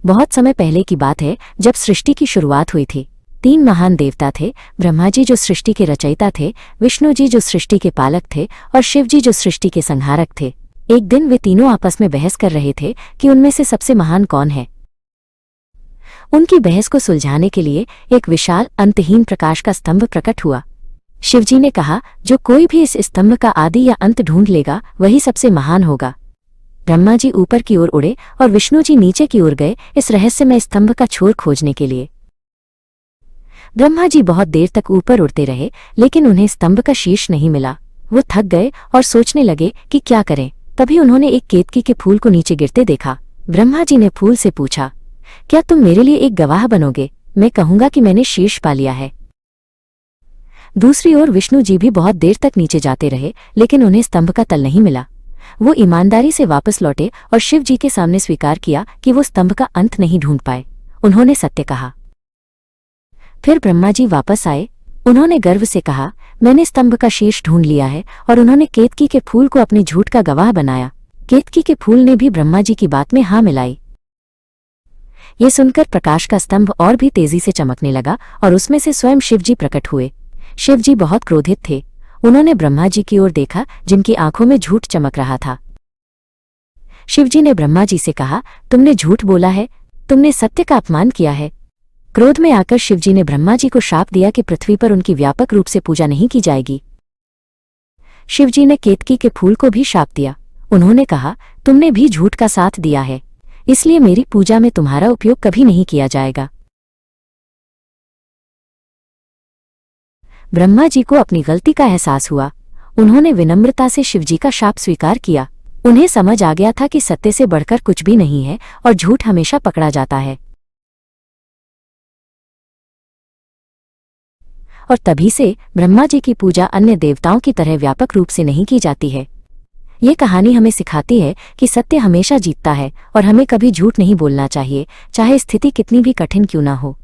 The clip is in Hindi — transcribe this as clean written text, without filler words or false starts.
बहुत समय पहले की बात है, जब सृष्टि की शुरुआत हुई थी। 3 महान देवता थे, ब्रह्मा जी जो सृष्टि के रचयिता थे, विष्णु जी जो सृष्टि के पालक थे और शिव जी जो सृष्टि के संहारक थे। एक दिन वे तीनों आपस में बहस कर रहे थे कि उनमें से सबसे महान कौन है। उनकी बहस को सुलझाने के लिए एक विशाल अंतहीन प्रकाश का स्तंभ प्रकट हुआ। शिवजी ने कहा, जो कोई भी इस स्तंभ का आदि या अंत ढूंढ लेगा वही सबसे महान होगा। ब्रह्मा जी ऊपर की ओर उड़े और विष्णु जी नीचे की ओर गए इस रहस्यमय स्तंभ का छोर खोजने के लिए। ब्रह्मा जी बहुत देर तक ऊपर उड़ते रहे, लेकिन उन्हें स्तंभ का शीर्ष नहीं मिला। वो थक गए और सोचने लगे कि क्या करें। तभी उन्होंने एक केतकी के फूल को नीचे गिरते देखा। ब्रह्मा जी ने फूल से पूछा, क्या तुम मेरे लिए एक गवाह बनोगे? मैं कहूंगा कि मैंने शीर्ष पा लिया है। दूसरी ओर विष्णु जी भी बहुत देर तक नीचे जाते रहे, लेकिन उन्हें स्तंभ का तल नहीं मिला। वो ईमानदारी से वापस लौटे और शिव जी के सामने स्वीकार किया कि वो स्तंभ का अंत नहीं ढूंढ पाए। उन्होंने सत्य कहा। फिर ब्रह्मा जी वापस आए। उन्होंने गर्व से कहा, मैंने स्तंभ का शीर्ष ढूंढ लिया है, और उन्होंने केतकी के फूल को अपने झूठ का गवाह बनाया। केतकी के फूल ने भी ब्रह्मा जी की बात में हाँ मिलाई। ये सुनकर प्रकाश का स्तंभ और भी तेजी से चमकने लगा और उसमें से स्वयं शिव जी प्रकट हुए। शिव जी बहुत क्रोधित थे। उन्होंने ब्रह्मा जी की ओर देखा, जिनकी आंखों में झूठ चमक रहा था। शिव जी ने ब्रह्मा जी से कहा, तुमने झूठ बोला है, तुमने सत्य का अपमान किया है। क्रोध में आकर शिव जी ने ब्रह्मा जी को शाप दिया कि पृथ्वी पर उनकी व्यापक रूप से पूजा नहीं की जाएगी। शिव जी ने केतकी के फूल को भी शाप दिया। उन्होंने कहा, तुमने भी झूठ का साथ दिया है, इसलिए मेरी पूजा में तुम्हारा उपयोग कभी नहीं किया जाएगा। ब्रह्मा जी को अपनी गलती का एहसास हुआ। उन्होंने विनम्रता से शिव जी का शाप स्वीकार किया। उन्हें समझ आ गया था कि सत्य से बढ़कर कुछ भी नहीं है और झूठ हमेशा पकड़ा जाता है। और तभी से ब्रह्मा जी की पूजा अन्य देवताओं की तरह व्यापक रूप से नहीं की जाती है। ये कहानी हमें सिखाती है कि सत्य हमेशा जीतता है और हमें कभी झूठ नहीं बोलना चाहिए, चाहे स्थिति कितनी भी कठिन क्यों ना हो।